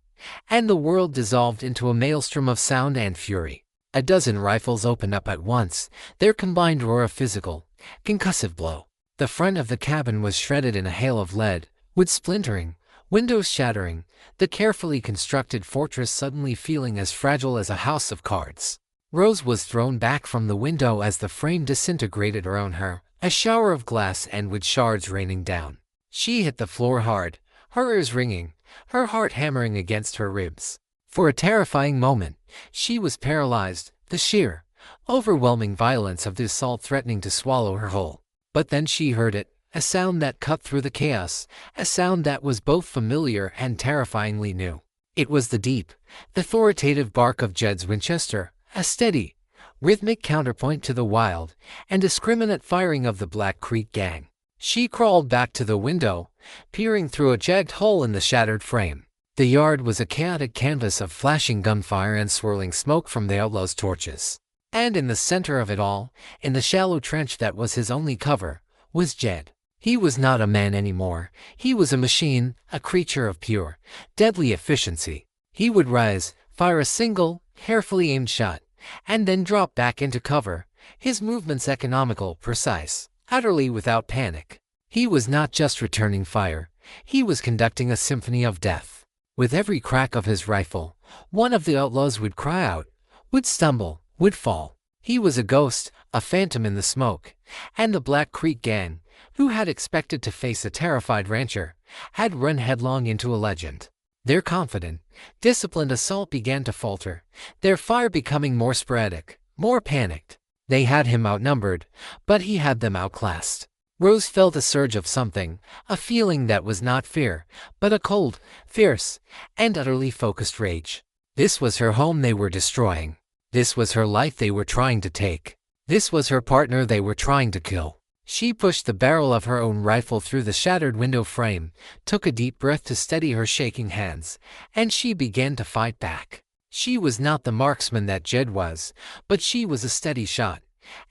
and the world dissolved into a maelstrom of sound and fury. A dozen rifles opened up at once, their combined roar a physical, concussive blow. The front of the cabin was shredded in a hail of lead, wood splintering, windows shattering, the carefully constructed fortress suddenly feeling as fragile as a house of cards. Rose was thrown back from the window as the frame disintegrated around her, a shower of glass and wood shards raining down. She hit the floor hard, her ears ringing, her heart hammering against her ribs. For a terrifying moment, she was paralyzed, the sheer, overwhelming violence of the assault threatening to swallow her whole. But then she heard it, a sound that cut through the chaos, a sound that was both familiar and terrifyingly new. It was the deep, authoritative bark of Jed's Winchester, a steady, rhythmic counterpoint to the wild, and discriminate firing of the Black Creek Gang. She crawled back to the window, peering through a jagged hole in the shattered frame. The yard was a chaotic canvas of flashing gunfire and swirling smoke from the Outlaws' torches. And in the center of it all, in the shallow trench that was his only cover, was Jed. He was not a man anymore. He was a machine, a creature of pure, deadly efficiency. He would rise, fire a single, carefully aimed shot, and then drop back into cover, his movements economical, precise, utterly without panic. He was not just returning fire. He was conducting a symphony of death. With every crack of his rifle, one of the outlaws would cry out, would stumble, would fall. He was a ghost, a phantom in the smoke, and the Black Creek Gang, who had expected to face a terrified rancher, had run headlong into a legend. Their confident, disciplined assault began to falter, their fire becoming more sporadic, more panicked. They had him outnumbered, but he had them outclassed. Rose felt a surge of something, a feeling that was not fear, but a cold, fierce, and utterly focused rage. This was her home they were destroying. This was her life they were trying to take. This was her partner they were trying to kill. She pushed the barrel of her own rifle through the shattered window frame, took a deep breath to steady her shaking hands, and she began to fight back. She was not the marksman that Jed was, but she was a steady shot.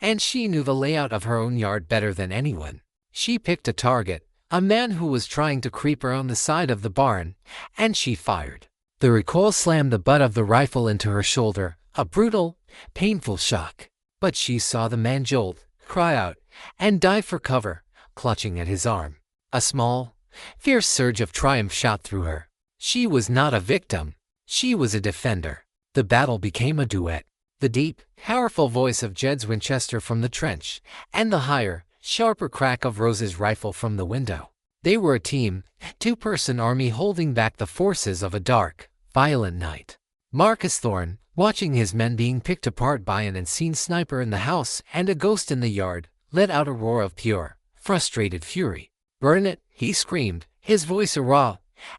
And she knew the layout of her own yard better than anyone. She picked a target, a man who was trying to creep around the side of the barn, and she fired. The recoil slammed the butt of the rifle into her shoulder, a brutal, painful shock. But she saw the man jolt, cry out, and dive for cover, clutching at his arm. A small, fierce surge of triumph shot through her. She was not a victim. She was a defender. The battle became a duet. The deep, powerful voice of Jed's Winchester from the trench, and the higher, sharper crack of Rose's rifle from the window. They were a team, two-person army holding back the forces of a dark, violent night. Marcus Thorne, watching his men being picked apart by an unseen sniper in the house and a ghost in the yard, let out a roar of pure, frustrated fury. "Burn it," he screamed, his voice a raw,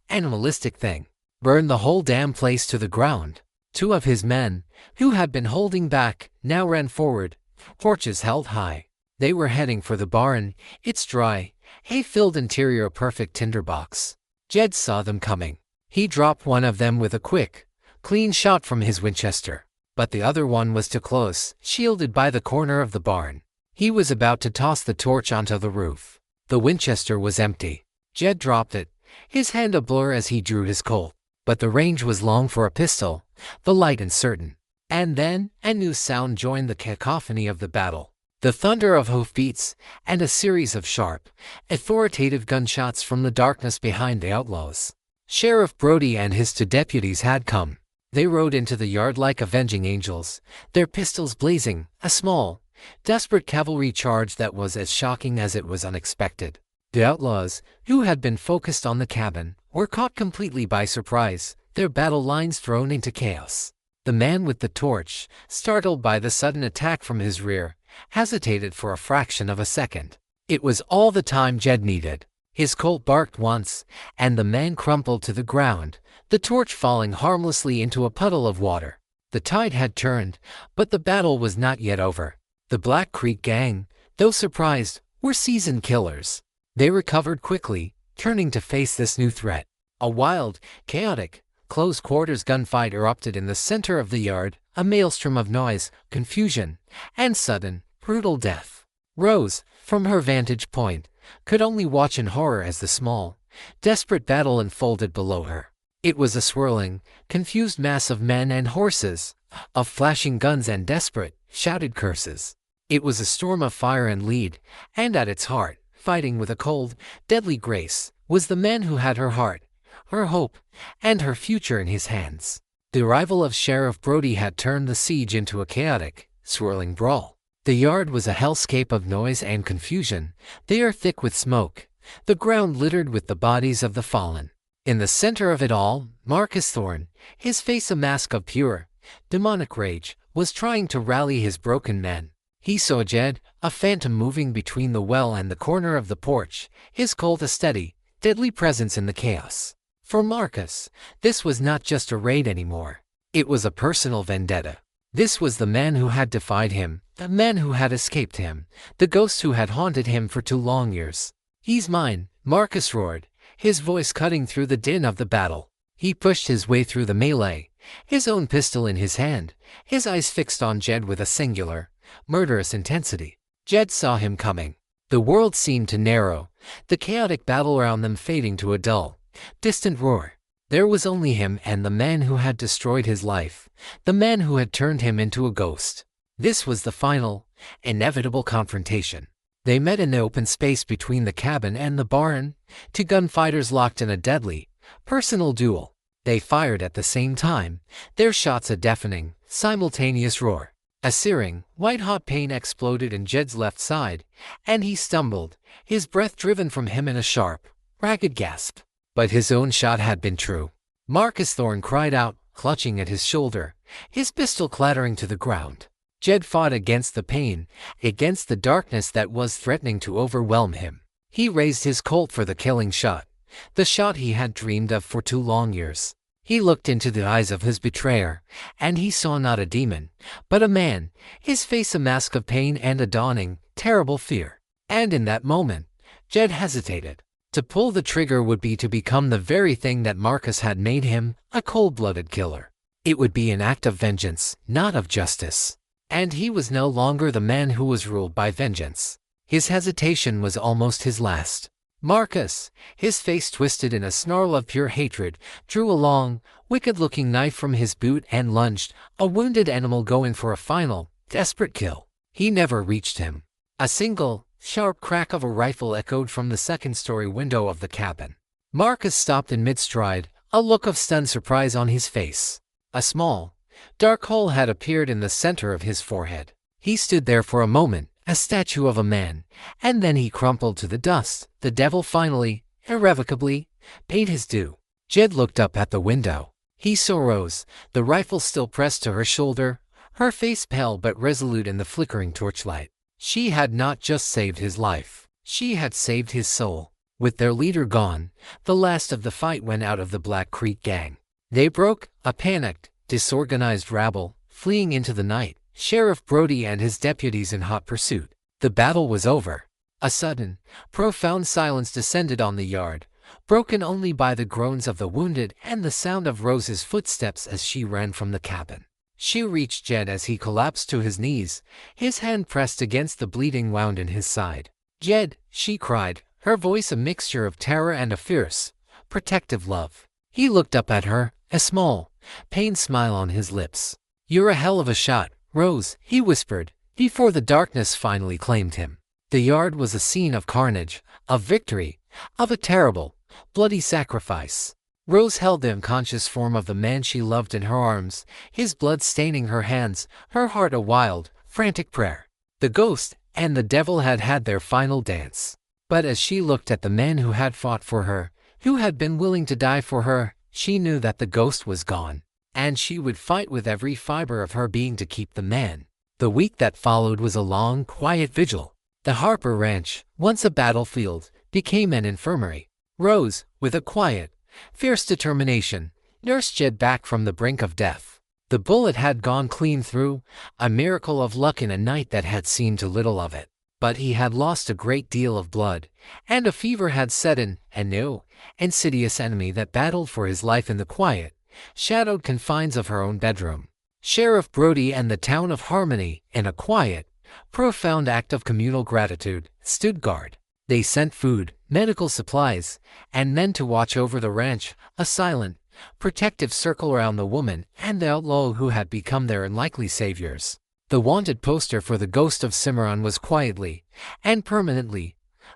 animalistic thing. "Burn the whole damn place to the ground." Two of his men, who had been holding back, now ran forward, torches held high. They were heading for the barn, its dry, hay-filled interior a perfect tinderbox. Jed saw them coming. He dropped one of them with a quick, clean shot from his Winchester. But the other one was too close, shielded by the corner of the barn. He was about to toss the torch onto the roof. The Winchester was empty. Jed dropped it, his hand a blur as he drew his Colt. But the range was long for a pistol, the light uncertain. And then a new sound joined the cacophony of the battle. The thunder of hoofbeats and a series of sharp, authoritative gunshots from the darkness behind the outlaws. Sheriff Brody and his two deputies had come. They rode into the yard like avenging angels, their pistols blazing, a small, desperate cavalry charge that was as shocking as it was unexpected. The outlaws, who had been focused on the cabin, were caught completely by surprise, their battle lines thrown into chaos. The man with the torch, startled by the sudden attack from his rear, hesitated for a fraction of a second. It was all the time Jed needed. His Colt barked once, and the man crumpled to the ground, the torch falling harmlessly into a puddle of water. The tide had turned, but the battle was not yet over. The Black Creek Gang, though surprised, were seasoned killers. They recovered quickly, turning to face this new threat. A wild, chaotic, close-quarters gunfight erupted in the center of the yard, a maelstrom of noise, confusion, and sudden, brutal death. Rose, from her vantage point, could only watch in horror as the small, desperate battle unfolded below her. It was a swirling, confused mass of men and horses, of flashing guns and desperate, shouted curses. It was a storm of fire and lead, and at its heart, fighting with a cold, deadly grace, was the man who had her heart, her hope, and her future in his hands. The arrival of Sheriff Brody had turned the siege into a chaotic, swirling brawl. The yard was a hellscape of noise and confusion, the air thick with smoke, the ground littered with the bodies of the fallen. In the center of it all, Marcus Thorne, his face a mask of pure, demonic rage, was trying to rally his broken men. He saw Jed, a phantom moving between the well and the corner of the porch, his cold a steady, deadly presence in the chaos. For Marcus, this was not just a raid anymore. It was a personal vendetta. This was the man who had defied him, the man who had escaped him, the ghost who had haunted him for 2 long years. "He's mine," Marcus roared, his voice cutting through the din of the battle. He pushed his way through the melee, his own pistol in his hand, his eyes fixed on Jed with a singular, murderous intensity. Jed saw him coming. The world seemed to narrow, the chaotic battle around them fading to a dull, distant roar. There was only him and the man who had destroyed his life, the man who had turned him into a ghost. This was the final, inevitable confrontation. They met in the open space between the cabin and the barn, 2 gunfighters locked in a deadly, personal duel. They fired at the same time, their shots a deafening, simultaneous roar. A searing, white-hot pain exploded in Jed's left side, and he stumbled, his breath driven from him in a sharp, ragged gasp. But his own shot had been true. Marcus Thorne cried out, clutching at his shoulder, his pistol clattering to the ground. Jed fought against the pain, against the darkness that was threatening to overwhelm him. He raised his Colt for the killing shot, the shot he had dreamed of for 2 long years. He looked into the eyes of his betrayer, and he saw not a demon, but a man, his face a mask of pain and a dawning, terrible fear. And in that moment, Jed hesitated. To pull the trigger would be to become the very thing that Marcus had made him, a cold-blooded killer. It would be an act of vengeance, not of justice. And he was no longer the man who was ruled by vengeance. His hesitation was almost his last. Marcus, his face twisted in a snarl of pure hatred, drew a long, wicked-looking knife from his boot and lunged, a wounded animal going for a final, desperate kill. He never reached him. A single, sharp crack of a rifle echoed from the second-story window of the cabin. Marcus stopped in mid-stride, a look of stunned surprise on his face. A small, dark hole had appeared in the center of his forehead. He stood there for a moment, a statue of a man, and then he crumpled to the dust. The devil finally, irrevocably, paid his due. Jed looked up at the window. He saw Rose, the rifle still pressed to her shoulder, her face pale but resolute in the flickering torchlight. She had not just saved his life, she had saved his soul. With their leader gone, the last of the fight went out of the Black Creek gang. They broke, a panicked, disorganized rabble, fleeing into the night, Sheriff Brody and his deputies in hot pursuit. The battle was over. A sudden, profound silence descended on the yard, broken only by the groans of the wounded and the sound of Rose's footsteps as she ran from the cabin. She reached Jed as he collapsed to his knees, his hand pressed against the bleeding wound in his side. "Jed," she cried, her voice a mixture of terror and a fierce, protective love. He looked up at her, a small, pained smile on his lips. "You're a hell of a shot, Rose," he whispered, before the darkness finally claimed him. The yard was a scene of carnage, of victory, of a terrible, bloody sacrifice. Rose held the unconscious form of the man she loved in her arms, his blood staining her hands, her heart a wild, frantic prayer. The ghost and the devil had had their final dance. But as she looked at the man who had fought for her, who had been willing to die for her, she knew that the ghost was gone, and she would fight with every fiber of her being to keep the man. The week that followed was a long, quiet vigil. The Harper Ranch, once a battlefield, became an infirmary. Rose, with a quiet, fierce determination, nursed Jed back from the brink of death. The bullet had gone clean through, a miracle of luck in a night that had seen too little of it. But he had lost a great deal of blood, and a fever had set in, a new, insidious enemy that battled for his life in the quiet, shadowed confines of her own bedroom. Sheriff Brody and the town of Harmony, in a quiet, profound act of communal gratitude, stood guard. They sent food, medical supplies, and men to watch over the ranch, a silent, protective circle around the woman and the outlaw who had become their unlikely saviors. The wanted poster for the ghost of Cimarron was quietly and permanently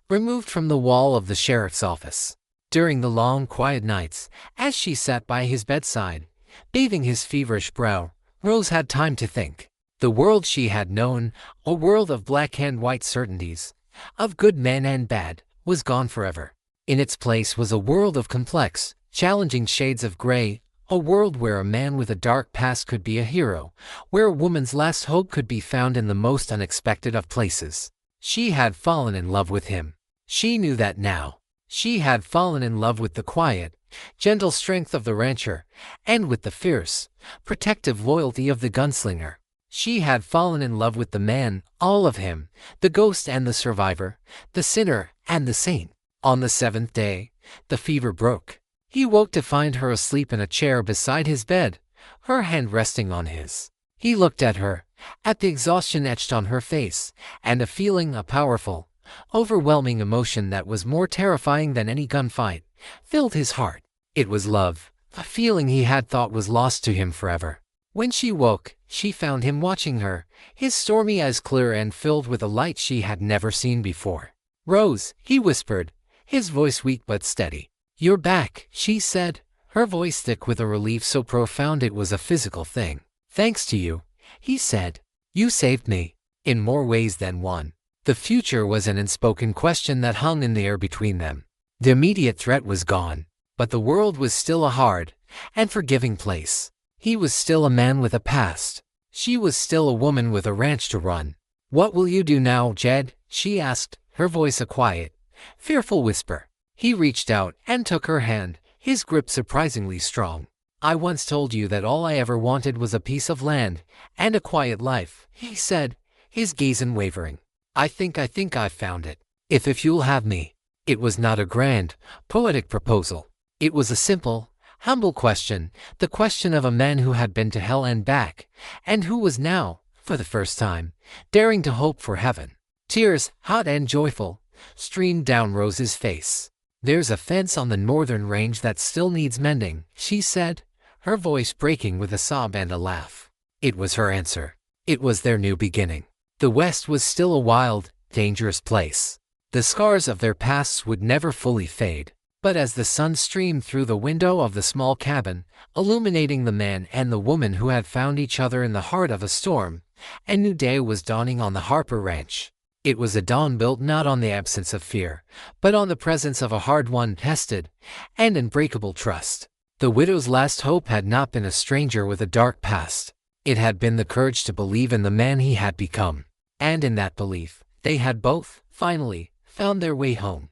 removed from the wall of the sheriff's office. During the long, quiet nights, as she sat by his bedside, bathing his feverish brow, Rose had time to think. The world she had known, a world of black and white certainties, of good men and bad, was gone forever. In its place was a world of complex, challenging shades of gray, a world where a man with a dark past could be a hero, where a woman's last hope could be found in the most unexpected of places. She had fallen in love with him. She knew that now. She had fallen in love with the quiet, gentle strength of the rancher, and with the fierce, protective loyalty of the gunslinger. She had fallen in love with the man, all of him, the ghost and the survivor, the sinner and the saint. On the seventh day, the fever broke. He woke to find her asleep in a chair beside his bed, her hand resting on his. He looked at her, at the exhaustion etched on her face, and a powerful, overwhelming emotion that was more terrifying than any gunfight, filled his heart. It was love, a feeling he had thought was lost to him forever. When she woke, she found him watching her, his stormy eyes clear and filled with a light she had never seen before. "Rose," he whispered, his voice weak but steady. "You're back," she said, her voice thick with a relief so profound it was a physical thing. "Thanks to you," he said. "You saved me, in more ways than one." The future was an unspoken question that hung in the air between them. The immediate threat was gone, but the world was still a hard and forgiving place. He was still a man with a past. She was still a woman with a ranch to run. "What will you do now, Jed?" she asked, her voice a quiet, fearful whisper. He reached out and took her hand, his grip surprisingly strong. "I once told you that all I ever wanted was a piece of land and a quiet life," he said, his gaze unwavering. I think I've found it. If you'll have me." It was not a grand, poetic proposal. It was a simple, humble question, the question of a man who had been to hell and back, and who was now, for the first time, daring to hope for heaven. Tears, hot and joyful, streamed down Rose's face. "There's a fence on the northern range that still needs mending," she said, her voice breaking with a sob and a laugh. It was her answer. It was their new beginning. The West was still a wild, dangerous place. The scars of their pasts would never fully fade. But as the sun streamed through the window of the small cabin, illuminating the man and the woman who had found each other in the heart of a storm, a new day was dawning on the Harper Ranch. It was a dawn built not on the absence of fear, but on the presence of a hard-won, tested, and unbreakable trust. The widow's last hope had not been a stranger with a dark past. It had been the courage to believe in the man he had become. And in that belief, they had both, finally, found their way home.